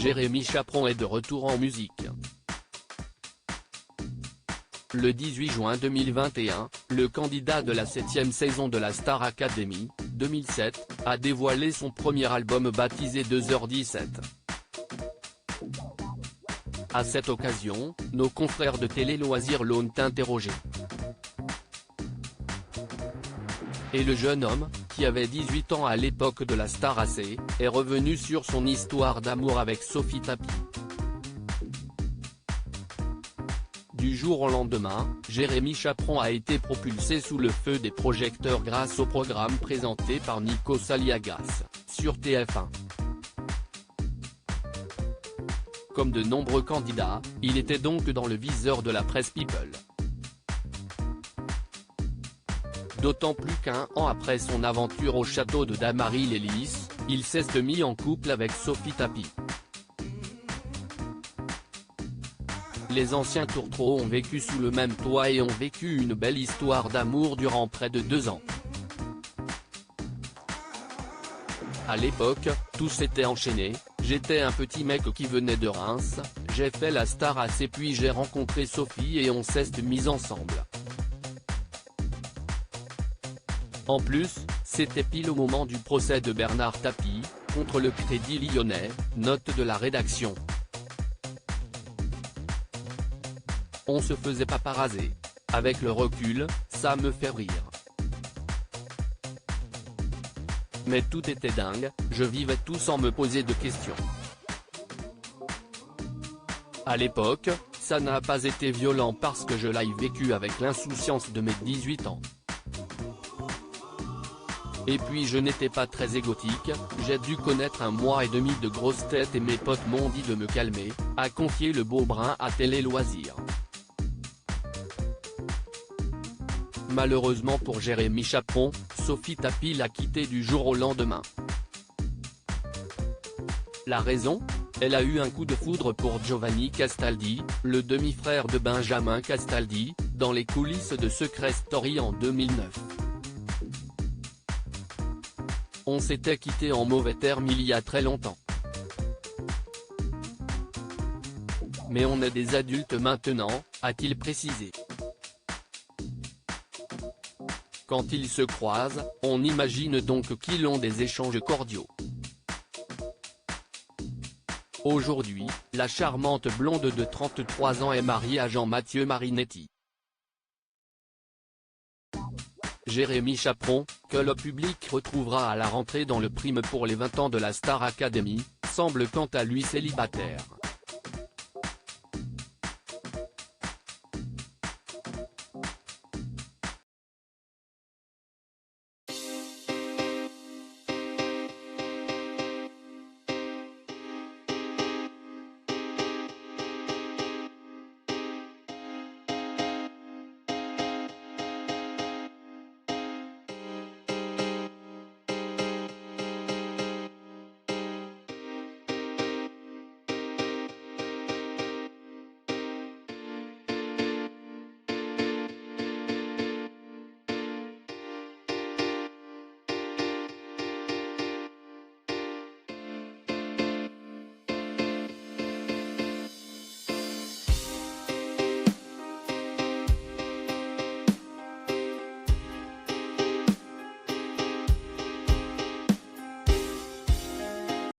Jérémy Chaperon est de retour en musique. Le 18 juin 2021, le candidat de la 7e saison de la Star Academy, 2007, a dévoilé son premier album baptisé 2h17. À cette occasion, nos confrères de Télé Loisirs l'ont interrogé. Et le jeune homme, qui avait 18 ans à l'époque de la Star AC, est revenu sur son histoire d'amour avec Sophie Tapie. Du jour au lendemain, Jérémy Chaperon a été propulsé sous le feu des projecteurs grâce au programme présenté par Nikos Aliagas, sur TF1. Comme de nombreux candidats, il était donc dans le viseur de la presse People. D'autant plus qu'1 an après son aventure au château de Damary-les-Lys, il s'est mis en couple avec Sophie Tapie. Les anciens tourtereaux ont vécu sous le même toit et ont vécu une belle histoire d'amour durant près de 2 ans. À l'époque, tout s'était enchaîné, j'étais un petit mec qui venait de Reims, j'ai fait la Star AC puis j'ai rencontré Sophie et on s'est mis ensemble. En plus, c'était pile au moment du procès de Bernard Tapie, contre le Crédit Lyonnais, note de la rédaction. On se faisait paparaser. Avec le recul, ça me fait rire. Mais tout était dingue, je vivais tout sans me poser de questions. À l'époque, ça n'a pas été violent parce que je l'ai vécu avec l'insouciance de mes 18 ans. Et puis je n'étais pas très égotique, j'ai dû connaître 1 mois et demi de grosses têtes et mes potes m'ont dit de me calmer, a confié le beau brun à Télé Loisirs. Malheureusement pour Jérémy Chaperon, Sophie Tapie l'a quitté du jour au lendemain. La raison ? Elle a eu un coup de foudre pour Giovanni Castaldi, le demi-frère de Benjamin Castaldi, dans les coulisses de Secret Story en 2009. On s'était quitté en mauvais termes il y a très longtemps. Mais on est des adultes maintenant, a-t-il précisé. Quand ils se croisent, on imagine donc qu'ils ont des échanges cordiaux. Aujourd'hui, la charmante blonde de 33 ans est mariée à Jean-Mathieu Marinetti. Jérémy Chaperon, que le public retrouvera à la rentrée dans le prime pour les 20 ans de la Star Academy, semble quant à lui célibataire.